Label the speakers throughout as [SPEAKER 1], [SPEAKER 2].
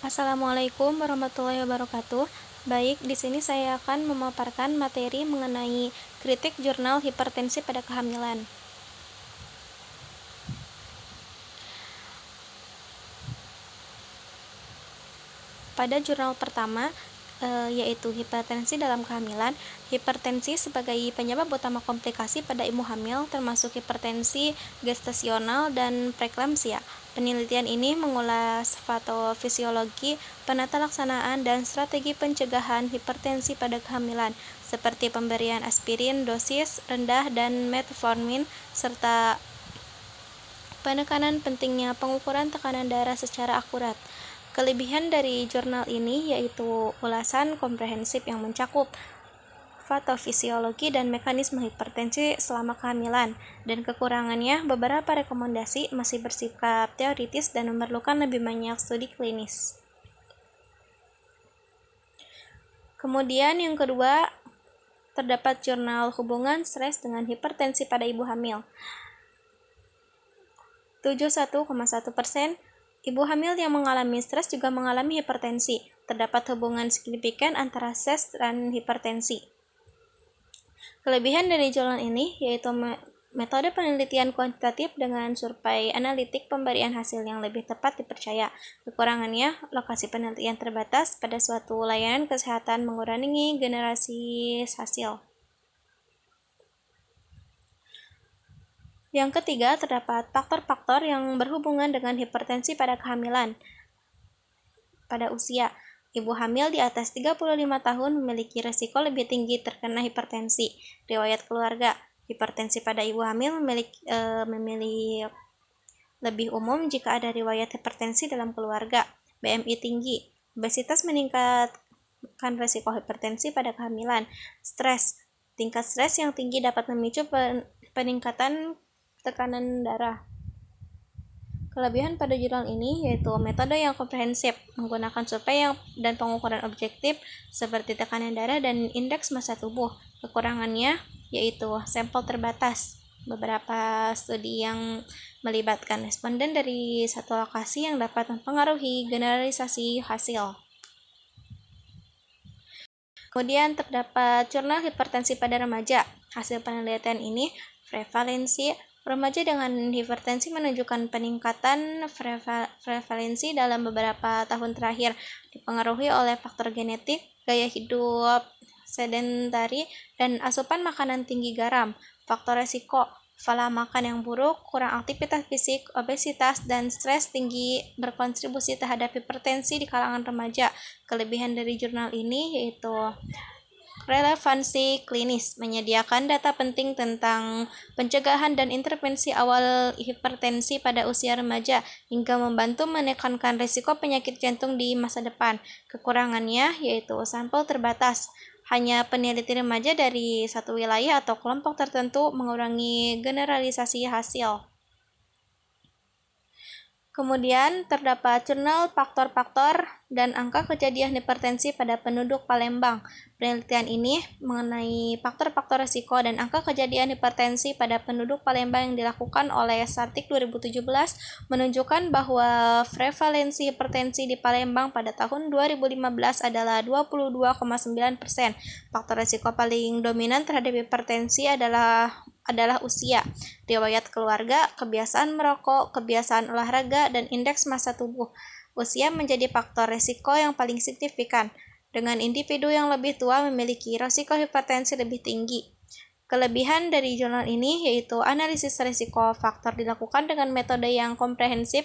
[SPEAKER 1] Assalamualaikum warahmatullahi wabarakatuh. Baik, di sini saya akan memaparkan materi mengenai kritik jurnal hipertensi pada kehamilan. Pada jurnal pertama, yaitu hipertensi dalam kehamilan, hipertensi sebagai penyebab utama komplikasi pada ibu hamil termasuk hipertensi gestasional dan preeklamsia. Penelitian ini mengulas patofisiologi, penata laksanaan, dan strategi pencegahan hipertensi pada kehamilan, seperti pemberian aspirin dosis rendah dan metformin, serta penekanan pentingnya pengukuran tekanan darah secara akurat. Kelebihan dari jurnal ini yaitu ulasan komprehensif yang mencakup patofisiologi dan mekanisme hipertensi selama kehamilan, dan kekurangannya beberapa rekomendasi masih bersifat teoritis dan memerlukan lebih banyak studi klinis. Kemudian yang kedua, terdapat jurnal hubungan stres dengan hipertensi pada ibu hamil. 71,1% ibu hamil yang mengalami stres juga mengalami hipertensi. Terdapat hubungan signifikan antara stres dan hipertensi. Kelebihan dari jurnal ini yaitu metode penelitian kuantitatif dengan survei analitik pemberian hasil yang lebih tepat dipercaya. Kekurangannya, lokasi penelitian terbatas pada suatu layanan kesehatan mengurangi generasi hasil. Yang ketiga, terdapat faktor-faktor yang berhubungan dengan hipertensi pada kehamilan. Pada usia, ibu hamil di atas 35 tahun memiliki risiko lebih tinggi terkena hipertensi. Riwayat keluarga, hipertensi pada ibu hamil memilih lebih umum jika ada riwayat hipertensi dalam keluarga. BMI tinggi, obesitas meningkatkan risiko hipertensi pada kehamilan. Stres, tingkat stres yang tinggi dapat memicu peningkatan tekanan darah. Kelebihan pada jurnal ini yaitu metode yang komprehensif, menggunakan survei dan pengukuran objektif seperti tekanan darah dan indeks massa tubuh. Kekurangannya yaitu sampel terbatas. Beberapa studi yang melibatkan responden dari satu lokasi yang dapat mempengaruhi generalisasi hasil. Kemudian terdapat jurnal hipertensi pada remaja. Hasil penelitian ini, prevalensi remaja dengan hipertensi menunjukkan peningkatan prevalensi dalam beberapa tahun terakhir, dipengaruhi oleh faktor genetik, gaya hidup sedentari, dan asupan makanan tinggi garam. Faktor resiko, pola makan yang buruk, kurang aktivitas fisik, obesitas, dan stres tinggi berkontribusi terhadap hipertensi di kalangan remaja. Kelebihan dari jurnal ini yaitu relevansi klinis, menyediakan data penting tentang pencegahan dan intervensi awal hipertensi pada usia remaja, hingga membantu menekankan risiko penyakit jantung di masa depan. Kekurangannya yaitu sampel terbatas. Hanya peneliti remaja dari satu wilayah atau kelompok tertentu, mengurangi generalisasi hasil. Kemudian terdapat jurnal faktor-faktor dan angka kejadian hipertensi pada penduduk Palembang. Penelitian ini mengenai faktor-faktor risiko dan angka kejadian hipertensi pada penduduk Palembang yang dilakukan oleh Sartik 2017 menunjukkan bahwa prevalensi hipertensi di Palembang pada tahun 2015 adalah 22,9%. Faktor risiko paling dominan terhadap hipertensi adalah usia, riwayat keluarga, kebiasaan merokok, kebiasaan olahraga, dan indeks massa tubuh. Usia menjadi faktor risiko yang paling signifikan, dengan individu yang lebih tua memiliki risiko hipertensi lebih tinggi. Kelebihan dari jurnal ini yaitu analisis risiko faktor dilakukan dengan metode yang komprehensif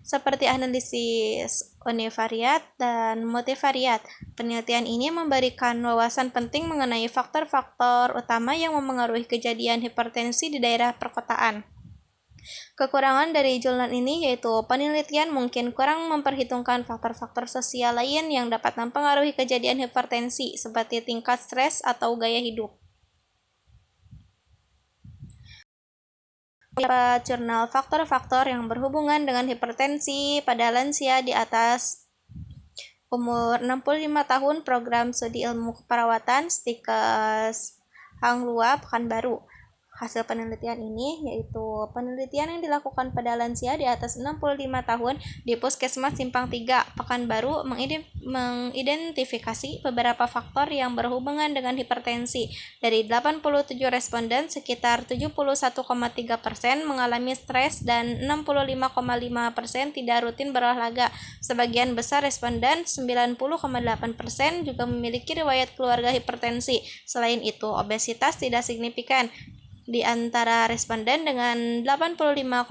[SPEAKER 1] seperti analisis univariat dan multivariat. Penelitian ini memberikan wawasan penting mengenai faktor-faktor utama yang memengaruhi kejadian hipertensi di daerah perkotaan. Kekurangan dari jurnal ini yaitu penelitian mungkin kurang memperhitungkan faktor-faktor sosial lain yang dapat mempengaruhi kejadian hipertensi seperti tingkat stres atau gaya hidup. Dapat jurnal faktor-faktor yang berhubungan dengan hipertensi pada lansia di atas umur 65 tahun, program studi ilmu keperawatan, Stikes Hanglua, Pekanbaru. Hasil penelitian ini yaitu penelitian yang dilakukan pada lansia di atas 65 tahun di Puskesmas Simpang 3, Pekanbaru mengidentifikasi beberapa faktor yang berhubungan dengan hipertensi. Dari 87 responden, sekitar 71,3% mengalami stres dan 65,5% tidak rutin berolahraga. Sebagian besar responden, 90,8%, juga memiliki riwayat keluarga hipertensi. Selain itu, obesitas tidak signifikan di antara responden dengan 85,1%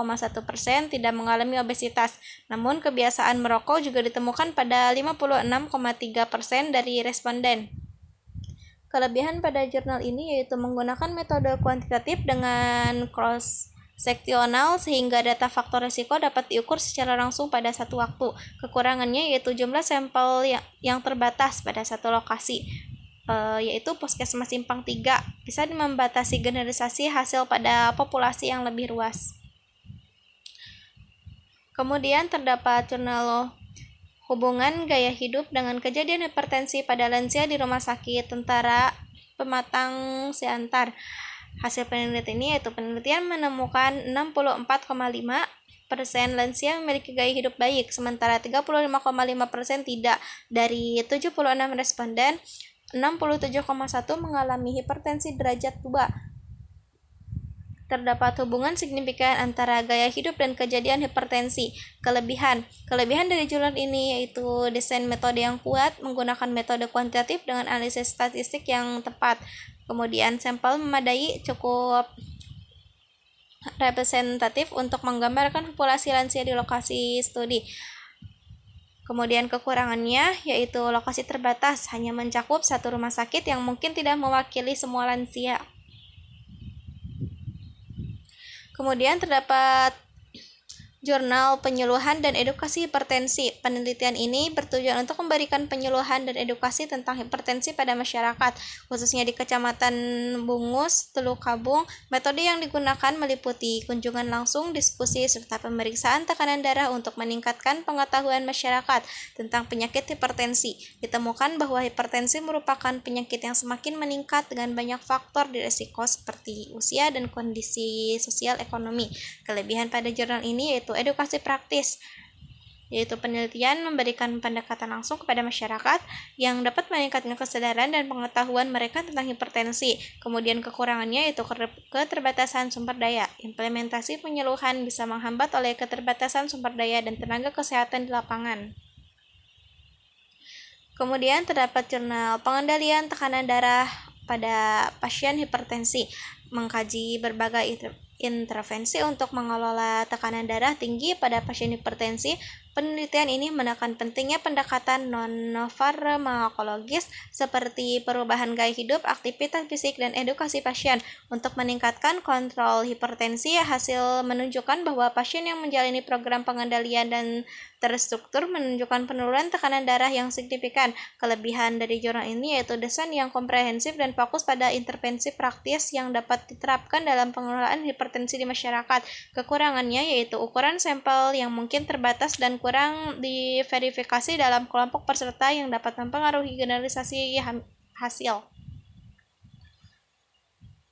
[SPEAKER 1] tidak mengalami obesitas. Namun kebiasaan merokok juga ditemukan pada 56,3% dari responden. Kelebihan pada jurnal ini yaitu menggunakan metode kuantitatif dengan cross-seksional sehingga data faktor risiko dapat diukur secara langsung pada satu waktu. Kekurangannya yaitu jumlah sampel yang terbatas pada satu lokasi, yaitu Puskesmas Simpang 3, bisa membatasi generalisasi hasil pada populasi yang lebih luas. Kemudian terdapat jurnal hubungan gaya hidup dengan kejadian hipertensi pada lansia di Rumah Sakit Tentara Pematang Siantar. Hasil penelitian ini yaitu penelitian menemukan 64,5% lansia memiliki gaya hidup baik, sementara 35,5% tidak. Dari 76 responden, 67,1 mengalami hipertensi derajat 2. Terdapat hubungan signifikan antara gaya hidup dan kejadian hipertensi. Kelebihan dari jurnal ini yaitu desain metode yang kuat, menggunakan metode kuantitatif dengan analisis statistik yang tepat. Kemudian sampel memadai, cukup representatif untuk menggambarkan populasi lansia di lokasi studi. Kemudian kekurangannya yaitu lokasi terbatas, hanya mencakup satu rumah sakit yang mungkin tidak mewakili semua lansia. Kemudian terdapat jurnal penyuluhan dan edukasi hipertensi. Penelitian ini bertujuan untuk memberikan penyuluhan dan edukasi tentang hipertensi pada masyarakat, khususnya di Kecamatan Bungus, Teluk Kabung. Metode yang digunakan meliputi kunjungan langsung, diskusi, serta pemeriksaan tekanan darah untuk meningkatkan pengetahuan masyarakat tentang penyakit hipertensi. Ditemukan bahwa hipertensi merupakan penyakit yang semakin meningkat dengan banyak faktor di risiko seperti usia dan kondisi sosial ekonomi. Kelebihan pada jurnal ini yaitu edukasi praktis, yaitu penelitian memberikan pendekatan langsung kepada masyarakat yang dapat meningkatkan kesadaran dan pengetahuan mereka tentang hipertensi. Kemudian kekurangannya yaitu keterbatasan sumber daya. Implementasi penyuluhan bisa menghambat oleh keterbatasan sumber daya dan tenaga kesehatan di lapangan. Kemudian terdapat jurnal pengendalian tekanan darah pada pasien hipertensi, mengkaji berbagai intervensi untuk mengelola tekanan darah tinggi pada pasien hipertensi. Penelitian ini menekan pentingnya pendekatan non-farmakologis seperti perubahan gaya hidup, aktivitas fisik, dan edukasi pasien untuk meningkatkan kontrol hipertensi. Hasil menunjukkan bahwa pasien yang menjalani program pengendalian dan terstruktur menunjukkan penurunan tekanan darah yang signifikan. Kelebihan dari jurnal ini yaitu desain yang komprehensif dan fokus pada intervensi praktis yang dapat diterapkan dalam pengelolaan hipertensi di masyarakat. Kekurangannya yaitu ukuran sampel yang mungkin terbatas dan kurang diverifikasi dalam kelompok peserta yang dapat mempengaruhi generalisasi hasil.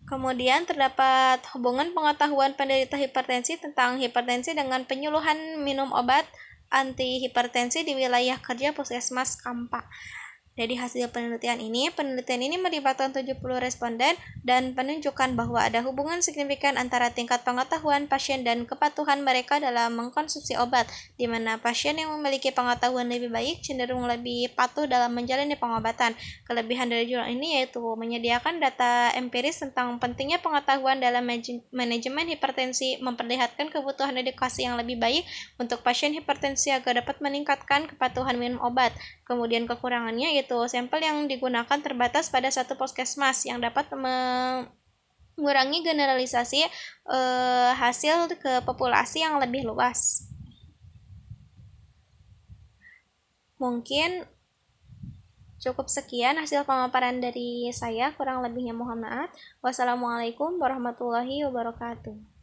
[SPEAKER 1] Kemudian terdapat hubungan pengetahuan penderita hipertensi tentang hipertensi dengan penyuluhan minum obat antihipertensi di wilayah kerja Puskesmas Kampa. Dari hasil penelitian ini melibatkan 70 responden dan menunjukkan bahwa ada hubungan signifikan antara tingkat pengetahuan pasien dan kepatuhan mereka dalam mengkonsumsi obat, di mana pasien yang memiliki pengetahuan lebih baik cenderung lebih patuh dalam menjalani pengobatan. Kelebihan dari jurnal ini yaitu menyediakan data empiris tentang pentingnya pengetahuan dalam manajemen hipertensi, memperlihatkan kebutuhan edukasi yang lebih baik untuk pasien hipertensi agar dapat meningkatkan kepatuhan minum obat. Kemudian kekurangannya yaitu sampel yang digunakan terbatas pada satu puskesmas yang dapat mengurangi generalisasi hasil ke populasi yang lebih luas. Mungkin cukup sekian hasil pemaparan dari saya, kurang lebihnya mohon maaf. Wassalamualaikum warahmatullahi wabarakatuh.